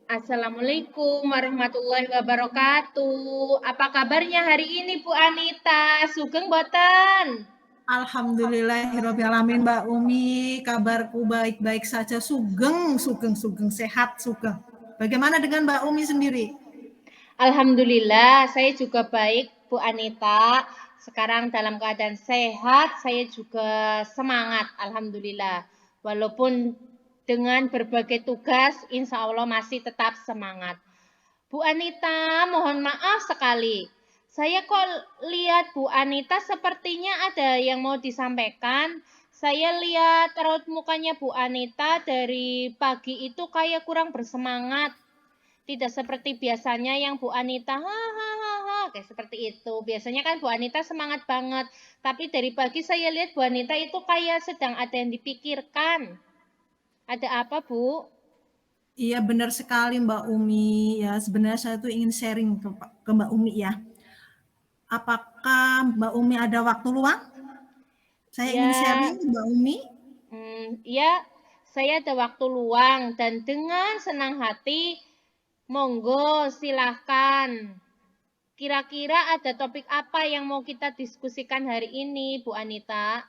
Assalamualaikum warahmatullahi wabarakatuh. Apa kabarnya hari ini Bu Anita? Sugeng boten? Alhamdulillahirabbil alamin, Mbak Umi, kabarku baik-baik saja, sugeng, sehat sugeng. Bagaimana dengan Mbak Umi sendiri? Alhamdulillah, saya juga baik Bu Anita. Sekarang dalam keadaan sehat, saya juga semangat, alhamdulillah. Walaupun dengan berbagai tugas, insya Allah masih tetap semangat. Bu Anita, mohon maaf sekali. Saya kok lihat Bu Anita sepertinya ada yang mau disampaikan. Saya lihat raut mukanya Bu Anita dari pagi itu kayak kurang bersemangat. Tidak seperti biasanya yang Bu Anita hahaha kayak seperti itu. Biasanya kan Bu Anita semangat banget. Tapi dari pagi saya lihat Bu Anita itu kayak sedang ada yang dipikirkan. Ada apa, Bu? Iya benar sekali Mbak Umi, ya sebenarnya saya tuh ingin sharing ke Mbak Umi ya. Apakah Mbak Umi ada waktu luang? Saya ingin Ya, sharing Mbak Umi. ya, saya ada waktu luang dan dengan senang hati, monggo silahkan. Kira-kira ada topik apa yang mau kita diskusikan hari ini, Bu Anita?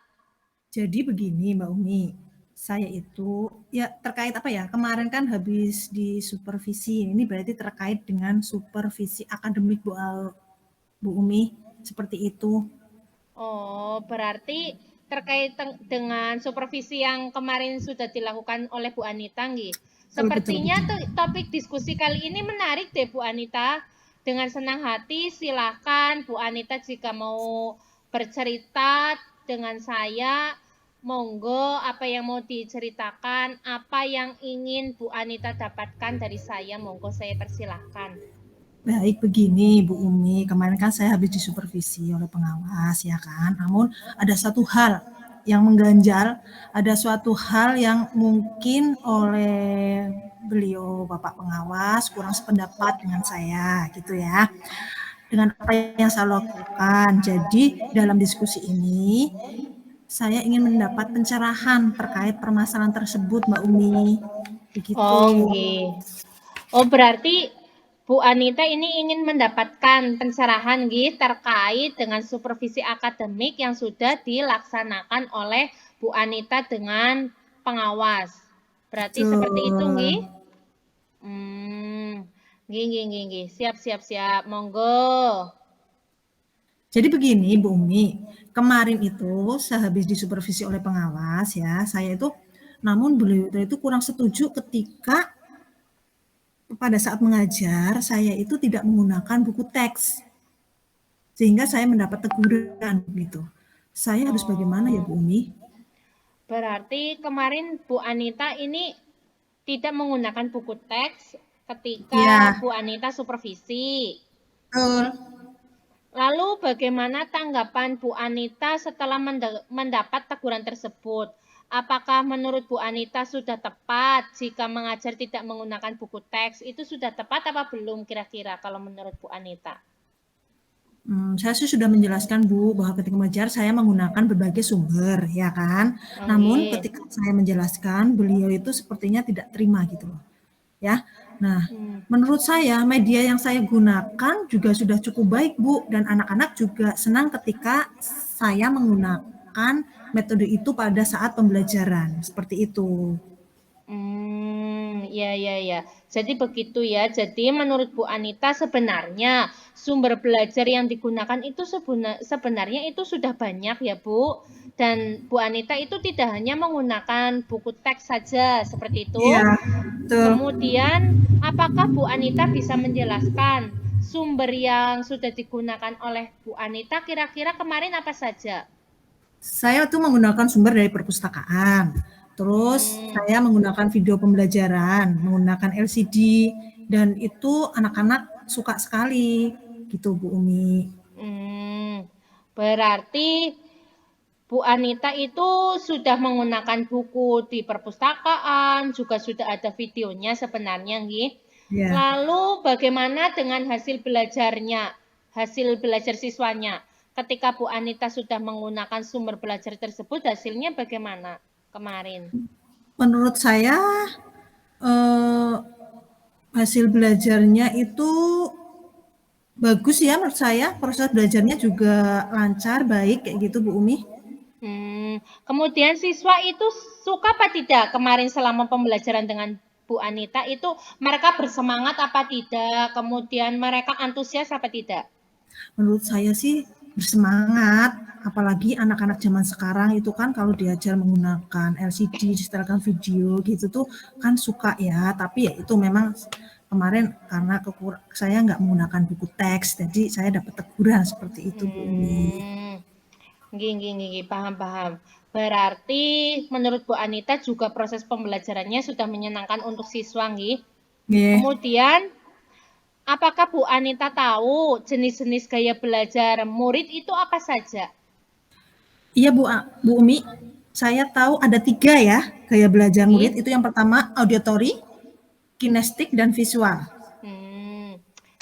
Jadi begini Mbak Umi, saya itu ya terkait apa ya, kemarin kan habis di supervisi, ini berarti terkait dengan supervisi akademik Bu Umi, seperti itu. Oh, berarti terkait dengan supervisi yang kemarin sudah dilakukan oleh Bu Anita, nggih. Betul, betul, Sepertinya betul. tuh topik diskusi kali ini menarik deh Bu Anita. Dengan senang hati silahkan Bu Anita jika mau bercerita dengan saya. Monggo apa yang mau diceritakan, apa yang ingin Bu Anita dapatkan dari saya, monggo saya persilahkan. Baik begini Bu Umi, kemarin kan saya habis disupervisi oleh pengawas ya kan, namun ada satu hal yang mengganjal, ada suatu hal yang mungkin oleh beliau Bapak pengawas kurang sependapat dengan saya gitu ya, dengan apa yang saya lakukan. Jadi dalam diskusi ini saya ingin mendapat pencerahan terkait permasalahan tersebut Mbak Umi, Oh, begitu. nggih. Oh, berarti Bu Anita ini ingin mendapatkan pencerahan gitu terkait dengan supervisi akademik yang sudah dilaksanakan oleh Bu Anita dengan pengawas. Berarti seperti itu nggih? Betul. Hmm, nggih nggih nggih nggih. Siap siap siap. Monggo. Jadi begini Bu Umi, kemarin itu sehabis disupervisi oleh pengawas ya, saya itu namun beliau itu kurang setuju ketika pada saat mengajar saya itu tidak menggunakan buku teks. Sehingga saya mendapat teguran gitu. Saya harus bagaimana ya Oh, Bu Umi? berarti kemarin Bu Anita ini tidak menggunakan buku teks ketika Iya, Bu Anita supervisi. betul. Lalu bagaimana tanggapan Bu Anita setelah mendapat teguran tersebut? Apakah menurut Bu Anita sudah tepat jika mengajar tidak menggunakan buku teks? Itu sudah tepat apa belum kira-kira kalau menurut Bu Anita? Saya sih sudah menjelaskan Bu bahwa ketika mengajar saya menggunakan berbagai sumber ya kan. Namun Oke. ketika saya menjelaskan beliau itu sepertinya tidak terima gitu loh. Ya. Nah, Hmm. menurut saya media yang saya gunakan juga sudah cukup baik, Bu, dan anak-anak juga senang ketika saya menggunakan metode itu pada saat pembelajaran. Seperti itu. Ya, ya, ya. Jadi begitu ya. Jadi menurut Bu Anita sebenarnya sumber belajar yang digunakan itu sebenarnya itu sudah banyak ya Bu. Dan Bu Anita itu tidak hanya menggunakan buku teks saja seperti itu. Iya, betul. Kemudian apakah Bu Anita bisa menjelaskan sumber yang sudah digunakan oleh Bu Anita kira-kira kemarin apa saja? Saya tuh menggunakan sumber dari perpustakaan. Terus Hmm. saya menggunakan video pembelajaran, menggunakan LCD, dan itu anak-anak suka sekali gitu Bu Umi. Hmm, berarti Bu Anita itu sudah menggunakan buku di perpustakaan, juga sudah ada videonya sebenarnya, nggih. Ya. Lalu bagaimana dengan hasil belajarnya, hasil belajar siswanya? Ketika Bu Anita sudah menggunakan sumber belajar tersebut, hasilnya bagaimana kemarin? Menurut saya eh, Hasil belajarnya itu bagus ya menurut saya, proses belajarnya juga lancar, baik kayak gitu Bu Umi. Kemudian siswa itu suka apa tidak kemarin selama pembelajaran dengan Bu Anita itu mereka bersemangat apa tidak? Kemudian mereka antusias apa tidak? Menurut saya sih bersemangat, apalagi anak-anak zaman sekarang itu kan kalau diajar menggunakan LCD, disetelkan video gitu tuh kan suka ya, tapi ya itu memang kemarin karena saya nggak menggunakan buku teks, jadi saya dapat teguran seperti itu Bu Umi. Gini, paham. Berarti menurut Bu Anita juga proses pembelajarannya sudah menyenangkan untuk siswa, nggih. Yeah. Kemudian, apakah Bu Anita tahu jenis-jenis gaya belajar murid itu apa saja? Iya Bu Umi, saya tahu ada 3 ya gaya belajar murid. Nggih. Itu yang pertama auditory, kinestik, dan visual.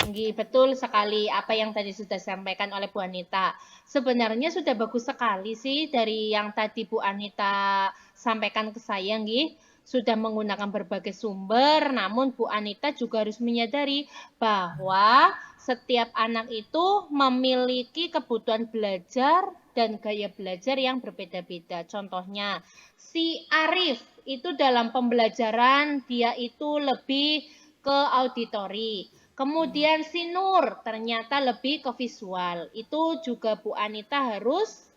Nggih, betul sekali apa yang tadi sudah disampaikan oleh Bu Anita. Sebenarnya sudah bagus sekali sih dari yang tadi Bu Anita sampaikan ke saya, nggih. Sudah menggunakan berbagai sumber, namun Bu Anita juga harus menyadari bahwa setiap anak itu memiliki kebutuhan belajar dan gaya belajar yang berbeda-beda. Contohnya, si Arif itu dalam pembelajaran dia itu lebih ke auditori. Kemudian si Nur ternyata lebih ke visual. Itu juga Bu Anita harus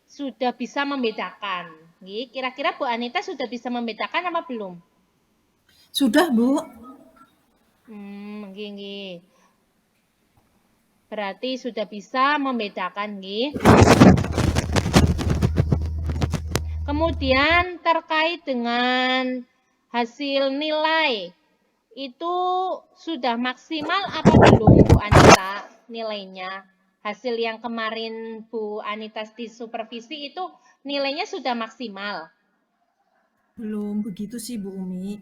sudah bisa membedakan. Kira-kira Bu Anita sudah bisa membedakan apa belum? Sudah Bu. Gini. Berarti sudah bisa membedakan, nggih. Kemudian terkait dengan hasil nilai itu sudah maksimal apa belum Bu Anita nilainya? Hasil yang kemarin Bu Anita di supervisi itu nilainya sudah maksimal? Belum begitu sih Bu Umi.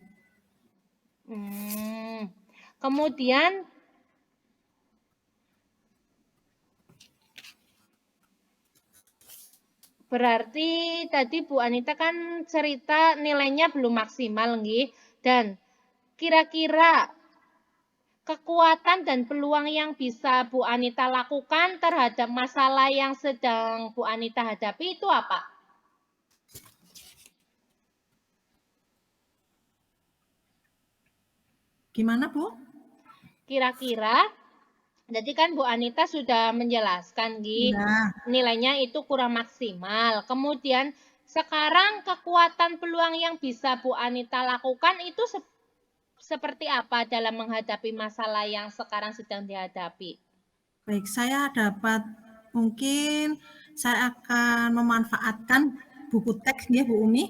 Kemudian berarti tadi Bu Anita kan cerita nilainya belum maksimal nggih. Dan kira-kira kekuatan dan peluang yang bisa Bu Anita lakukan terhadap masalah yang sedang Bu Anita hadapi itu apa? Gimana Bu? Kira-kira, jadi kan Bu Anita sudah menjelaskan, Ya. nilainya itu kurang maksimal. Kemudian sekarang kekuatan peluang yang bisa Bu Anita lakukan itu seperti apa dalam menghadapi masalah yang sekarang sedang dihadapi? Baik, saya dapat mungkin saya akan memanfaatkan buku teks ya Bu Umi.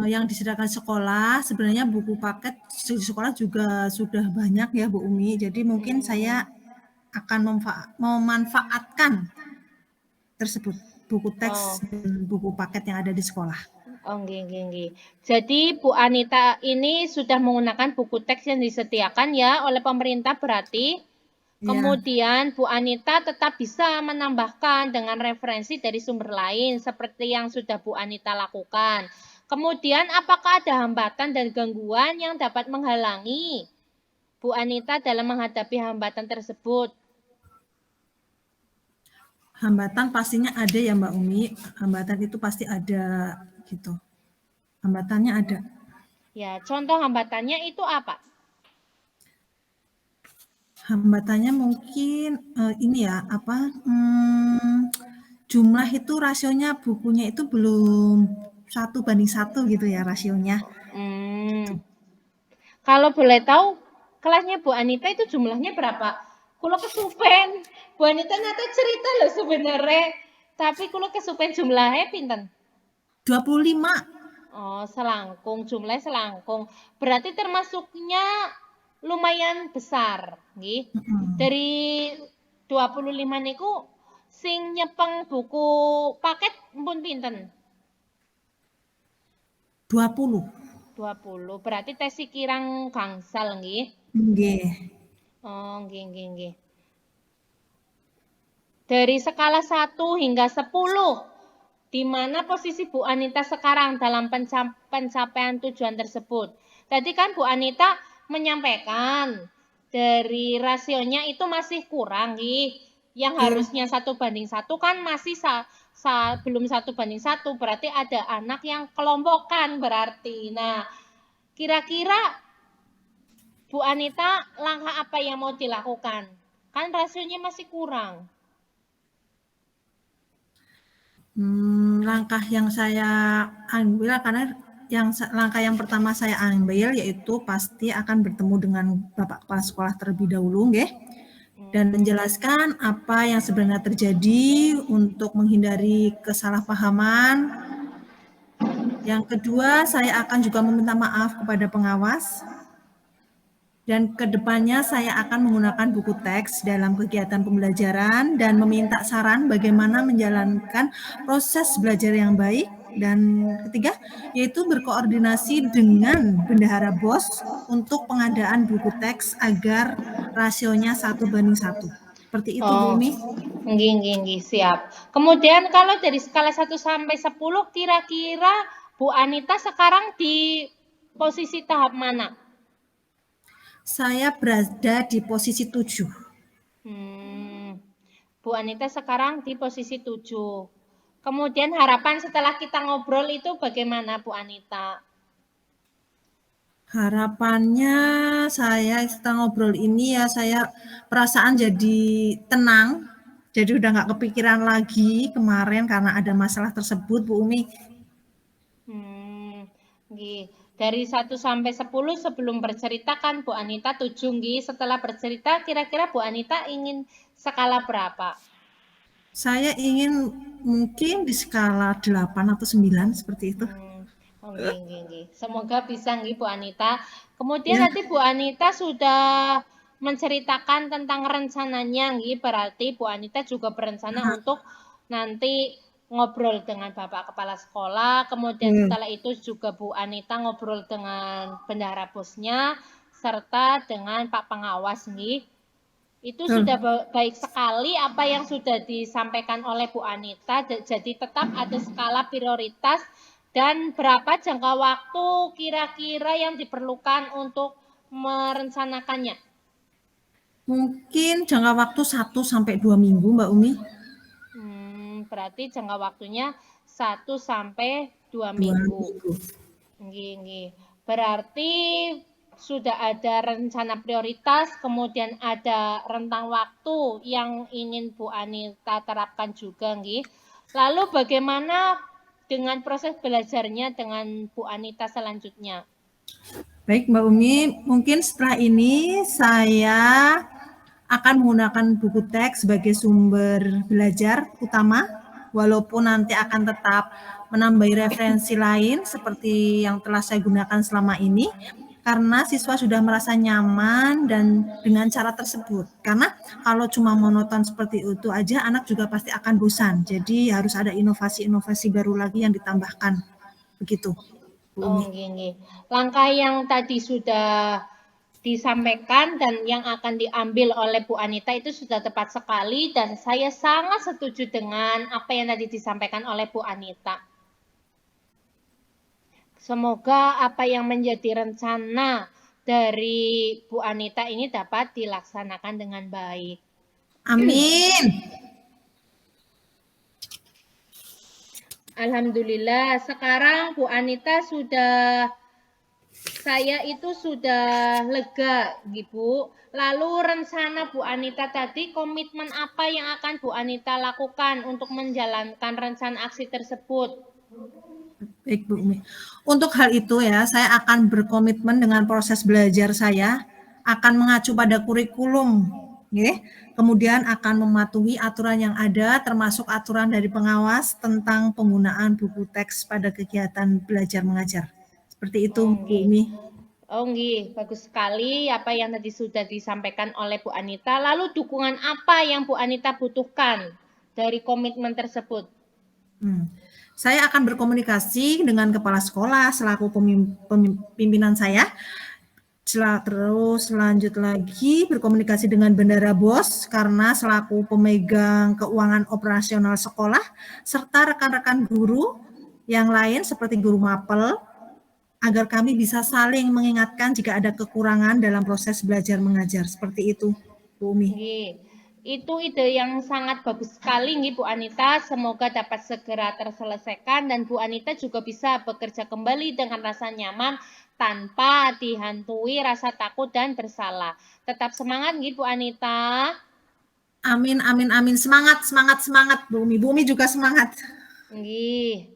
Yang disediakan sekolah, sebenarnya buku paket di sekolah juga sudah banyak ya Bu Umi. Jadi mungkin saya akan memanfaatkan tersebut buku teks dan buku paket yang ada di sekolah. Nggih. Jadi Bu Anita ini sudah menggunakan buku teks yang disediakan ya oleh pemerintah berarti. Ya. Kemudian Bu Anita tetap bisa menambahkan dengan referensi dari sumber lain seperti yang sudah Bu Anita lakukan. Kemudian apakah ada hambatan dan gangguan yang dapat menghalangi Bu Anita dalam menghadapi hambatan tersebut? Hambatan pastinya ada ya Mbak Umi. Hambatan itu pasti ada gitu. Hambatannya ada. Ya, contoh hambatannya itu apa? Hambatannya mungkin ini ya apa jumlah itu rasionya bukunya itu belum 1:1 gitu ya rasionya. Kalau boleh tahu kelasnya Bu Anita itu jumlahnya berapa? Kulo kesupen. Bu Anita nanti cerita loh sebenarnya. Tapi kulo kesupen jumlahnya pinten? 25. Oh, selangkung, jumlahnya selangkung. Berarti termasuknya lumayan besar, nggih. Dari 25 niku sing nyepeng buku paket pun pinten? 20. 20. Berarti tes kirang gangsal nggih. Nggih. Oh, nggih. Dari skala 1 hingga 10, di mana posisi Bu Anita sekarang dalam pencapaian tujuan tersebut? Tadi kan Bu Anita menyampaikan dari rasionya itu masih kurang nih. Yang harusnya 1:1 kan masih belum 1:1, berarti ada anak yang kelompokan berarti. Nah, kira-kira Bu Anita langkah apa yang mau dilakukan? Kan rasionya masih kurang. Langkah yang saya ambil karena langkah yang pertama saya ambil yaitu pasti akan bertemu dengan Bapak Kepala Sekolah terlebih dahulu, nggih, dan menjelaskan apa yang sebenarnya terjadi untuk menghindari kesalahpahaman. Yang kedua, saya akan juga meminta maaf kepada pengawas. Dan kedepannya saya akan menggunakan buku teks dalam kegiatan pembelajaran dan meminta saran bagaimana menjalankan proses belajar yang baik. Dan ketiga, yaitu berkoordinasi dengan bendahara BOS untuk pengadaan buku teks agar rasionya 1:1. Seperti itu, Bu Umi. Nggih, siap. Kemudian kalau dari skala 1 sampai 10 kira-kira Bu Anita sekarang di posisi tahap mana? Saya berada di posisi 7. Bu Anita sekarang di posisi 7. Kemudian harapan setelah kita ngobrol itu bagaimana Bu Anita? Harapannya saya setelah ngobrol ini ya saya perasaan jadi tenang, jadi udah nggak kepikiran lagi kemarin karena ada masalah tersebut, Bu Umi. Dari 1 sampai 10 sebelum bercerita kan Bu Anita 7 nggih. Setelah bercerita kira-kira Bu Anita ingin skala berapa? Saya ingin mungkin di skala 8 atau 9 seperti itu. Nggih. Semoga bisa nggih Bu Anita. Kemudian Ya. nanti Bu Anita sudah menceritakan tentang rencananya nggih, berarti Bu Anita juga berencana untuk nanti ngobrol dengan Bapak Kepala Sekolah, kemudian setelah itu juga Bu Anita ngobrol dengan bendahara bosnya, serta dengan Pak Pengawas nggih. Itu sudah baik sekali apa yang sudah disampaikan oleh Bu Anita, jadi tetap ada skala prioritas dan berapa jangka waktu kira-kira yang diperlukan untuk merencanakannya? Mungkin jangka waktu 1 sampai 2 minggu, Mbak Umi. Berarti jangka waktunya 1 sampai 2 minggu. Nggih. Berarti sudah ada rencana prioritas, kemudian ada rentang waktu yang ingin Bu Anita terapkan juga nggih. Lalu bagaimana dengan proses belajarnya dengan Bu Anita selanjutnya? Baik Mbak Umi, mungkin setelah ini saya akan menggunakan buku teks sebagai sumber belajar utama, walaupun nanti akan tetap menambahi referensi lain seperti yang telah saya gunakan selama ini, karena siswa sudah merasa nyaman dan dengan cara tersebut. Karena kalau cuma monoton seperti itu aja, anak juga pasti akan bosan. Jadi harus ada inovasi-inovasi baru lagi yang ditambahkan. Begitu, Bu Umi. Nggih. Langkah yang tadi sudah disampaikan dan yang akan diambil oleh Bu Anita itu sudah tepat sekali dan saya sangat setuju dengan apa yang tadi disampaikan oleh Bu Anita. Semoga apa yang menjadi rencana dari Bu Anita ini dapat dilaksanakan dengan baik. Amin. Alhamdulillah, sekarang Bu Anita saya itu sudah lega, Bu. Lalu rencana Bu Anita tadi, komitmen apa yang akan Bu Anita lakukan untuk menjalankan rencana aksi tersebut? Baik Bu Umi. Untuk hal itu ya, saya akan berkomitmen dengan proses belajar saya, akan mengacu pada kurikulum, kemudian akan mematuhi aturan yang ada, termasuk aturan dari pengawas tentang penggunaan buku teks pada kegiatan belajar mengajar. Seperti itu, Bu Umi. Nggih, bagus sekali apa yang tadi sudah disampaikan oleh Bu Anita. Lalu dukungan apa yang Bu Anita butuhkan dari komitmen tersebut? Saya akan berkomunikasi dengan kepala sekolah selaku pimpinan saya. Terus lanjut lagi berkomunikasi dengan bendahara BOS karena selaku pemegang keuangan operasional sekolah serta rekan-rekan guru yang lain seperti guru mapel agar kami bisa saling mengingatkan jika ada kekurangan dalam proses belajar mengajar. Seperti itu, Bu Umi. Nggih. Itu ide yang sangat bagus sekali nih Bu Anita. Semoga dapat segera terselesaikan dan Bu Anita juga bisa bekerja kembali dengan rasa nyaman tanpa dihantui rasa takut dan bersalah. Tetap semangat nih Bu Anita. Amin, amin, amin. Semangat, semangat, semangat, Bu Umi. Bu Umi juga semangat. Nggih.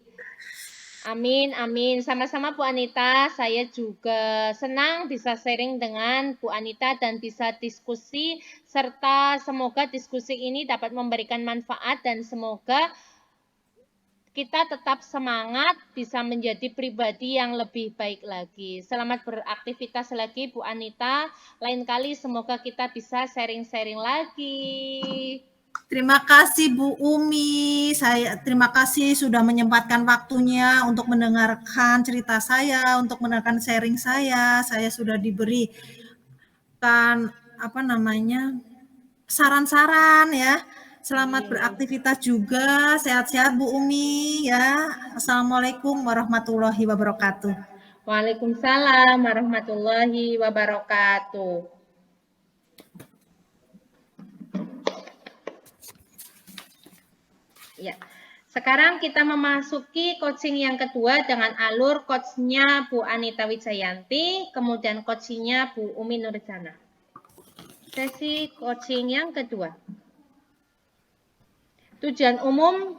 Amin, amin. Sama-sama Bu Anita, saya juga senang bisa sharing dengan Bu Anita dan bisa diskusi, serta semoga diskusi ini dapat memberikan manfaat dan semoga kita tetap semangat bisa menjadi pribadi yang lebih baik lagi. Selamat beraktivitas lagi Bu Anita. Lain kali semoga kita bisa sharing-sharing lagi. Terima kasih Bu Umi. Saya terima kasih sudah menyempatkan waktunya untuk mendengarkan cerita saya, untuk mendengarkan sharing saya. Saya sudah diberikan saran-saran ya. Selamat beraktivitas juga. Sehat-sehat Bu Umi ya. Assalamualaikum warahmatullahi wabarakatuh. Waalaikumsalam warahmatullahi wabarakatuh. Ya. Sekarang kita memasuki coaching yang kedua dengan alur coachnya Bu Anita Wijayanti, kemudian coachingnya Bu Umi Nurjana. Sesi coaching yang kedua. Tujuan umum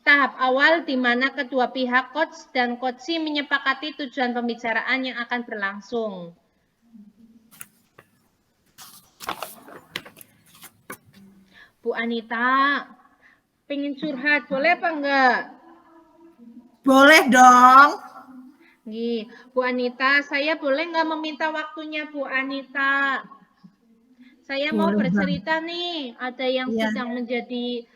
tahap awal di mana kedua pihak coach dan coachee menyepakati tujuan pembicaraan yang akan berlangsung. Bu Anita, pengen curhat, boleh apa enggak? Boleh dong. Nih, Bu Anita, saya boleh nggak meminta waktunya Bu Anita? Saya mau Boleh bercerita nih, ada yang ya. sedang menjadi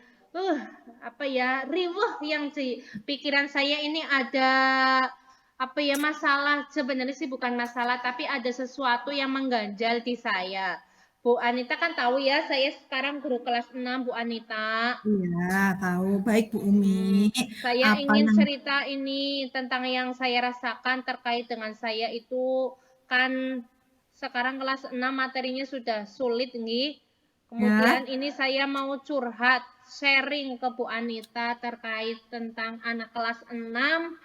riweuh yang di pikiran saya ini ada masalah, sebenarnya sih bukan masalah, tapi ada sesuatu yang mengganjal di saya. Bu Anita kan tahu ya, saya sekarang guru kelas 6, Bu Anita. Iya, tahu. Baik Bu Umi. Saya Apa ingin yang cerita ini tentang yang saya rasakan terkait dengan saya itu kan sekarang kelas 6 materinya sudah sulit nih. ya? Kemudian ini saya mau curhat, sharing ke Bu Anita terkait tentang anak kelas 6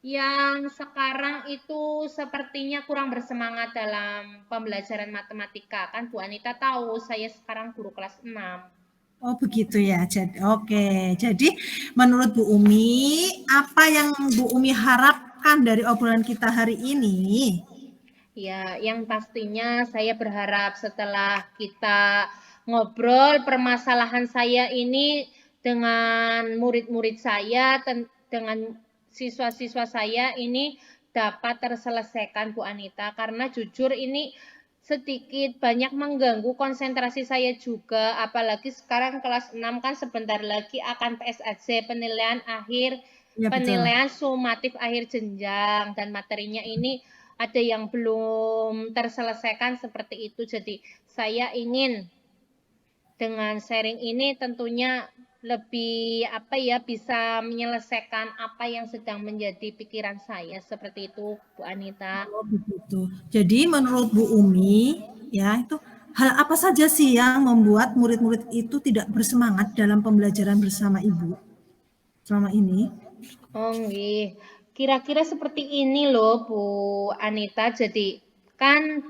yang sekarang itu sepertinya kurang bersemangat dalam pembelajaran matematika. Kan Bu Anita tahu saya sekarang guru kelas 6. Oh begitu ya. Jadi menurut Bu Umi, apa yang Bu Umi harapkan dari obrolan kita hari ini? Ya, yang pastinya saya berharap setelah kita ngobrol permasalahan saya ini dengan murid-murid saya, dengan siswa-siswa saya ini dapat terselesaikan Bu Anita, karena jujur ini sedikit banyak mengganggu konsentrasi saya juga, apalagi sekarang kelas 6 kan sebentar lagi akan PSAJ, Ya betul. penilaian sumatif akhir jenjang, dan materinya ini ada yang belum terselesaikan seperti itu. Jadi saya ingin dengan sharing ini tentunya lebih bisa menyelesaikan apa yang sedang menjadi pikiran saya, seperti itu Bu Anita. Oh begitu. Jadi menurut Bu Umi, ya itu hal apa saja sih yang membuat murid-murid itu tidak bersemangat dalam pembelajaran bersama Ibu selama ini? Oh nggih. Kira-kira seperti ini loh Bu Anita. Jadi kan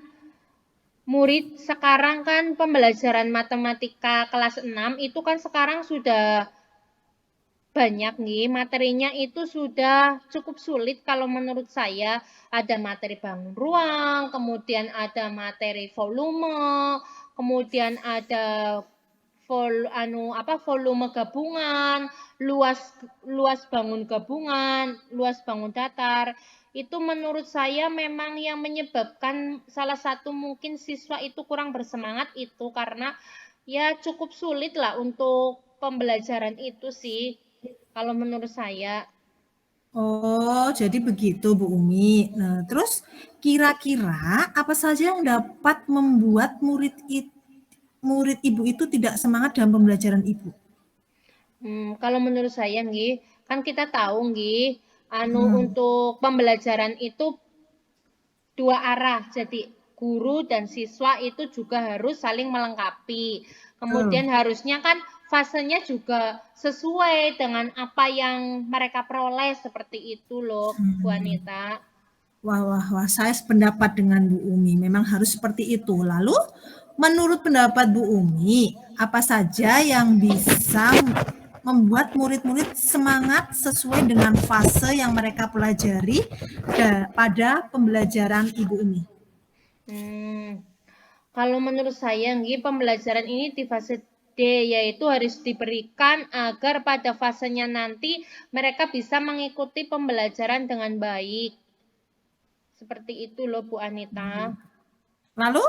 murid sekarang kan pembelajaran matematika kelas 6 itu kan sekarang sudah banyak nih, materinya itu sudah cukup sulit kalau menurut saya. Ada materi bangun ruang, kemudian ada materi volume, kemudian ada volume gabungan, luas luas bangun gabungan, luas bangun datar. Itu menurut saya memang yang menyebabkan salah satu mungkin siswa itu kurang bersemangat itu karena ya cukup sulit lah untuk pembelajaran itu sih. Kalau menurut saya. Oh, jadi begitu Bu Umi. Nah, terus kira-kira apa saja yang dapat membuat murid Ibu itu tidak semangat dalam pembelajaran Ibu? Kalau menurut saya nggih, kan kita tahu nggih, Hmm. untuk pembelajaran itu dua arah. Jadi guru dan siswa itu juga harus saling melengkapi. Kemudian harusnya kan fasenya juga sesuai dengan apa yang mereka peroleh, seperti itu loh, Bu Anita. Wah, saya sependapat dengan Bu Umi. Memang harus seperti itu. Lalu, menurut pendapat Bu Umi, apa saja yang bisa membuat murid-murid semangat sesuai dengan fase yang mereka pelajari pada pembelajaran Ibu Umi? Kalau menurut saya, pembelajaran ini di fase D, yaitu harus diberikan agar pada fasenya nanti mereka bisa mengikuti pembelajaran dengan baik. Seperti itu loh, Bu Anita. Lalu,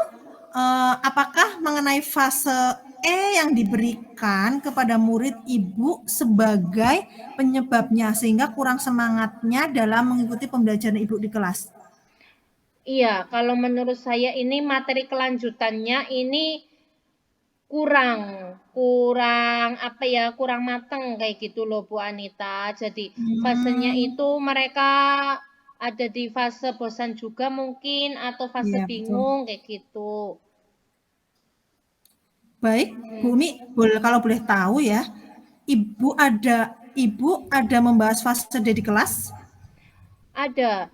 apakah mengenai fase E yang diberikan kepada murid Ibu sebagai penyebabnya sehingga kurang semangatnya dalam mengikuti pembelajaran Ibu di kelas? Iya, kalau menurut saya ini materi kelanjutannya ini kurang mateng kayak gitu loh, Bu Anita. Jadi fasenya itu mereka ada di fase bosan juga mungkin, atau fase Iya, betul. bingung kayak gitu. Baik, Bu Umi, kalau boleh tahu ya, Ibu ada membahas fase D di kelas? Ada.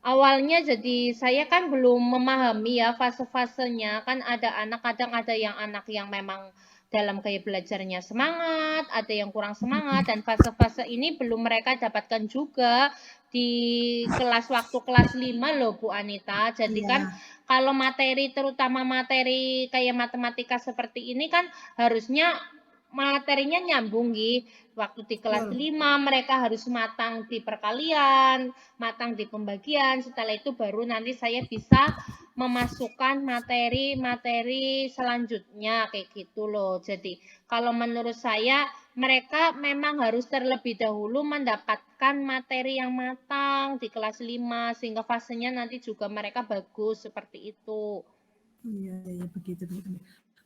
Awalnya jadi saya kan belum memahami ya fase-fasenya, kan ada anak, kadang ada yang anak yang memang dalam gaya belajarnya semangat, ada yang kurang semangat, dan fase-fase ini belum mereka dapatkan juga di waktu kelas 5 loh, Bu Anita. Jadi kan Iya, kalau materi, terutama materi kayak matematika seperti ini kan harusnya materinya nyambung waktu di kelas betul. 5 mereka harus matang di perkalian, matang di pembagian. Setelah itu baru nanti saya bisa memasukkan materi-materi selanjutnya kayak gitu loh. Jadi kalau menurut saya mereka memang harus terlebih dahulu mendapatkan materi yang matang di kelas 5 sehingga fasenya nanti juga mereka bagus seperti itu. Iya, begitu.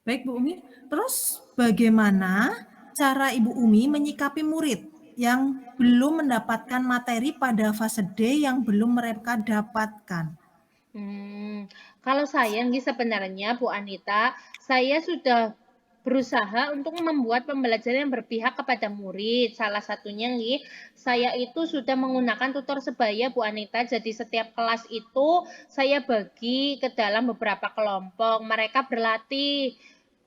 Baik, Bu Umi. Terus bagaimana cara Ibu Umi menyikapi murid yang belum mendapatkan materi pada fase D yang belum mereka dapatkan? Kalau saya sebenarnya Bu Anita, saya sudah berusaha untuk membuat pembelajaran yang berpihak kepada murid. Salah satunya saya itu sudah menggunakan tutor sebaya Bu Anita. Jadi setiap kelas itu saya bagi ke dalam beberapa kelompok. Mereka berlatih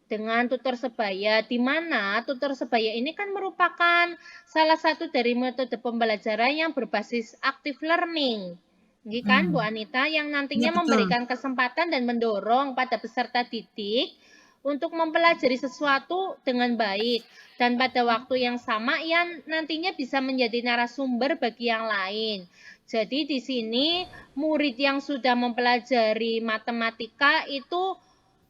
dengan tutor sebaya, di mana tutor sebaya ini kan merupakan salah satu dari metode pembelajaran yang berbasis active learning. Ini kan Bu Anita, yang Iya, nantinya betul. memberikan kesempatan dan mendorong pada peserta didik untuk mempelajari sesuatu dengan baik, dan pada waktu yang sama yang nantinya bisa menjadi narasumber bagi yang lain. Jadi di sini murid yang sudah mempelajari matematika itu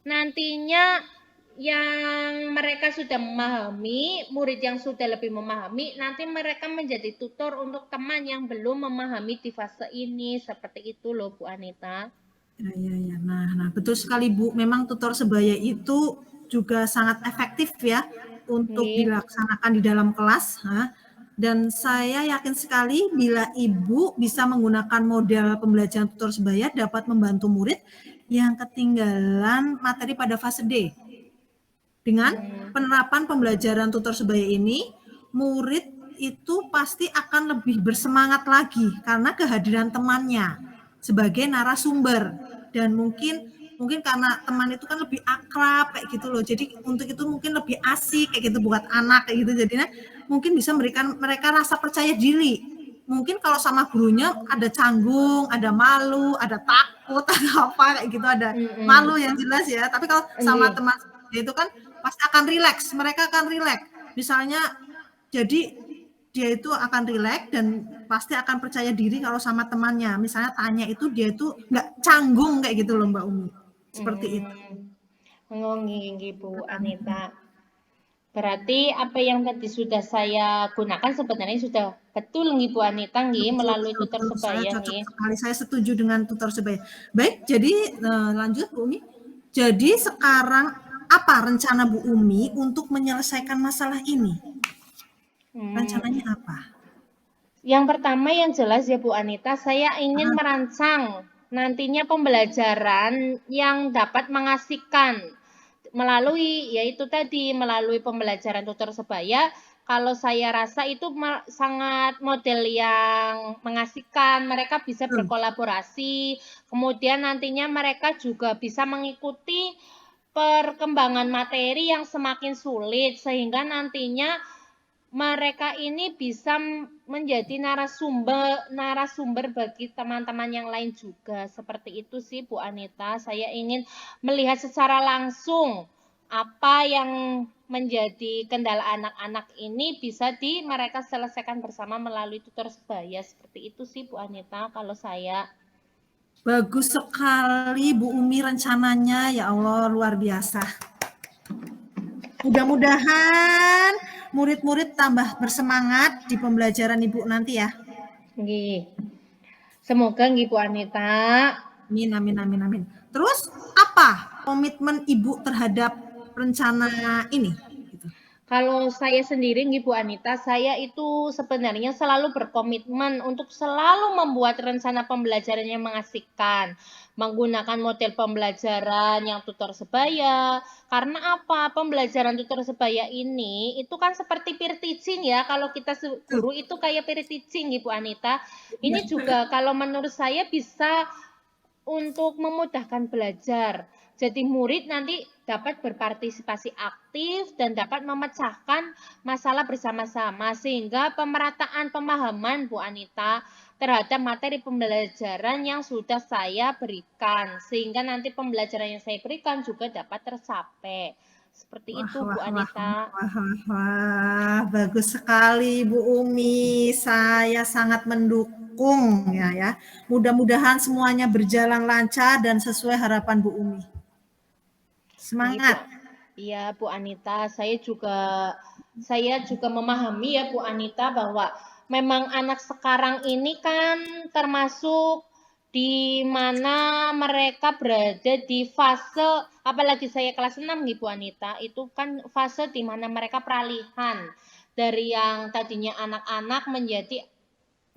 nantinya yang mereka sudah memahami, murid yang sudah lebih memahami, nanti mereka menjadi tutor untuk teman yang belum memahami di fase ini. Seperti itu loh, Bu Anita. Ya. Nah, betul sekali Bu. Memang tutor sebaya itu juga sangat efektif ya untuk Nih. dilaksanakan di dalam kelas. Dan saya yakin sekali bila Ibu bisa menggunakan model pembelajaran tutor sebaya dapat membantu murid yang ketinggalan materi pada fase D. Dengan penerapan pembelajaran tutor sebaya ini, murid itu pasti akan lebih bersemangat lagi karena kehadiran temannya sebagai narasumber, dan mungkin karena teman itu kan lebih akrab kayak gitu loh, jadi untuk itu mungkin lebih asik kayak gitu buat anak kayak gitu, jadinya mungkin bisa memberikan mereka rasa percaya diri. Mungkin kalau sama gurunya ada canggung, ada malu, ada takut, ada apa kayak gitu, ada malu yang jelas ya. Tapi kalau sama Nggih. teman itu kan pasti akan rileks, mereka akan rileks. Misalnya, jadi dia itu akan rileks dan pasti akan percaya diri kalau sama temannya. Misalnya tanya itu dia itu nggak canggung kayak gitu loh Mbak Umi. Seperti itu. Nggih, Bu Anita. Berarti apa yang tadi sudah saya gunakan sebenarnya sudah betul Bu Anita Betul, melalui betul, tutor betul. Saya sebaya cocok sekali. Saya setuju dengan tutor sebaya. Baik, jadi lanjut Bu Umi. Jadi sekarang apa rencana Bu Umi untuk menyelesaikan masalah ini? Hmm. Rencananya apa? Yang pertama yang jelas ya Bu Anita, saya ingin Ah, merancang. nantinya pembelajaran yang dapat mengasihkan melalui yaitu tadi melalui pembelajaran tutor sebaya. Kalau saya rasa itu sangat model yang mengasihkan, mereka bisa berkolaborasi, kemudian nantinya mereka juga bisa mengikuti perkembangan materi yang semakin sulit sehingga nantinya mereka ini bisa menjadi narasumber bagi teman-teman yang lain juga. Seperti itu sih Bu Anita. Saya ingin melihat secara langsung apa yang menjadi kendala anak-anak ini bisa mereka selesaikan bersama melalui tutor sebaya. Seperti itu sih Bu Anita kalau saya. Bagus sekali Bu Umi rencananya, ya Allah luar biasa. Mudah-mudahan murid-murid tambah bersemangat di pembelajaran Ibu nanti ya. Nggih. Semoga nggih Bu Anita. Amin, amin, amin, amin. Terus apa komitmen Ibu terhadap rencana ini? Gitu. Kalau saya sendiri nih Bu Anita, saya itu sebenarnya selalu berkomitmen untuk selalu membuat rencana pembelajaran yang mengasihkan, menggunakan model pembelajaran yang tutor sebaya. Karena apa? Pembelajaran tutor sebaya ini itu kan seperti peer teaching ya. Kalau kita guru itu kayak peer teaching nih Bu Anita. Ini juga kalau menurut saya bisa untuk memudahkan belajar. Jadi murid nanti dapat berpartisipasi aktif dan dapat memecahkan masalah bersama-sama sehingga pemerataan pemahaman Bu Anita terhadap materi pembelajaran yang sudah saya berikan sehingga nanti pembelajaran yang saya berikan juga dapat tercapai. Seperti itu Bu Anita. Wah, bagus sekali Bu Umi. Saya sangat mendukung ya. Mudah-mudahan semuanya berjalan lancar dan sesuai harapan Bu Umi. Semangat. Iya Bu Anita, saya juga memahami ya Bu Anita bahwa memang anak sekarang ini kan termasuk di mana mereka berada di fase, apalagi saya kelas 6 nih Bu Anita, itu kan fase di mana mereka peralihan dari yang tadinya anak-anak menjadi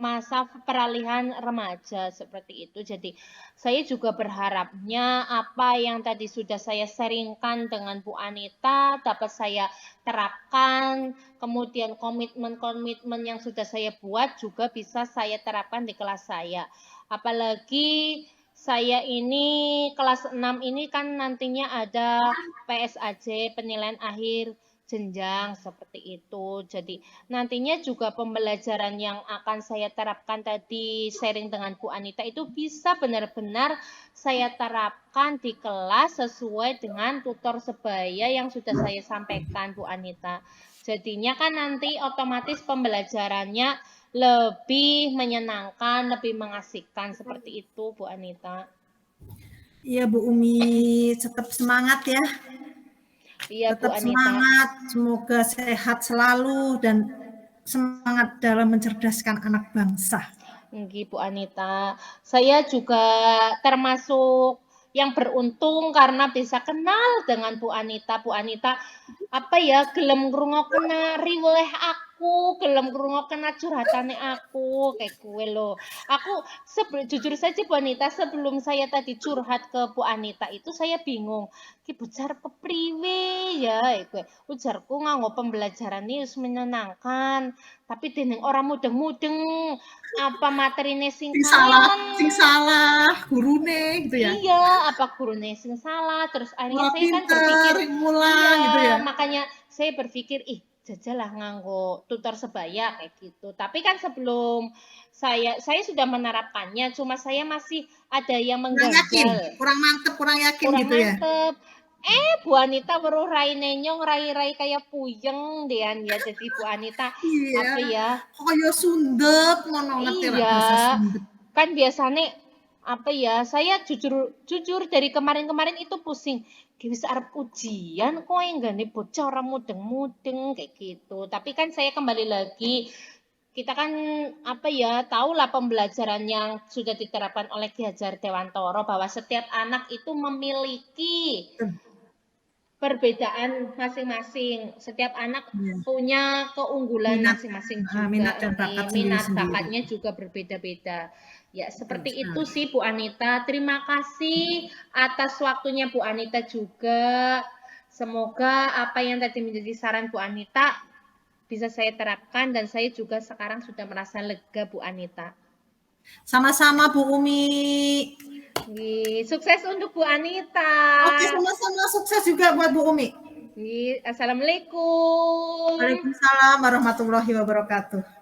masa peralihan remaja seperti itu. Jadi saya juga berharapnya apa yang tadi sudah saya sharingkan dengan Bu Anita dapat saya terapkan, kemudian komitmen-komitmen yang sudah saya buat juga bisa saya terapkan di kelas saya. Apalagi saya ini kelas 6 ini kan nantinya ada PSAJ, penilaian akhir jenjang seperti itu. Jadi nantinya juga pembelajaran yang akan saya terapkan tadi sharing dengan Bu Anita itu bisa benar-benar saya terapkan di kelas sesuai dengan tutor sebaya yang sudah saya sampaikan Bu Anita. Jadinya kan nanti otomatis pembelajarannya lebih menyenangkan, lebih mengasihkan seperti itu Bu Anita. Iya Bu Umi, tetap semangat ya. Iya Bu Tetap Anita. semangat, semoga sehat selalu dan semangat dalam mencerdaskan anak bangsa. Nggih Bu Anita. Saya juga termasuk yang beruntung karena bisa kenal dengan Bu Anita. Bu Anita apa ya gelem ngrungokken riweh aku, gelem ngrungokken curhatane aku, kayak gue loh. Aku jujur saja Bu Anita, sebelum saya tadi curhat ke Bu Anita itu saya bingung. Ki bocah kepriwe ya iku. Ujarku nganggo pembelajaran ini menyenangkan, tapi dening orang mudeng-mudeng apa materine sing Sing kalem. salah, gurune gitu ya. Iya, apa gurune sing salah. Terus akhirnya Malah saya kan pinter, berpikir, ngulang gitu ya. iya, makanya saya berpikir, ih, jajalah nganggo tutor sebaya kayak gitu. Tapi kan sebelum saya sudah menerapkannya, cuma saya masih ada yang Kurang yakin, mengganjal, kurang mantep, kurang yakin kurang gitu ya. mantep. Bu Anita weruh raine nyong rai-rai kayak puyeng dean ya. Jadi Bu Anita Iya, apa ya? kaya sundep ngono ngerti lah Iya, bahasa sundep. kan biasanya apa ya? Saya jujur dari kemarin-kemarin itu pusing. Wis arep ujian kok enggane bocah ora mudeng-mudeng kayak gitu. Tapi kan saya kembali lagi kita kan apa ya, tahulah pembelajaran yang sudah diterapkan oleh Ki Hajar Dewantoro bahwa setiap anak itu memiliki perbedaan masing-masing. Setiap anak Iya. punya keunggulan Minat, masing-masing minat juga dan nih. bakat Minat sendiri-sendiri. bakatnya juga berbeda-beda. Ya, Betul seperti itu sekali. sih Bu Anita. Terima kasih atas waktunya Bu Anita juga. Semoga apa yang tadi menjadi saran Bu Anita bisa saya terapkan dan saya juga sekarang sudah merasa lega Bu Anita. Sama-sama Bu Umi. Sukses untuk Bu Anita. Oke, sama-sama sukses juga buat Bu Umi. Assalamualaikum. Waalaikumsalam warahmatullahi wabarakatuh.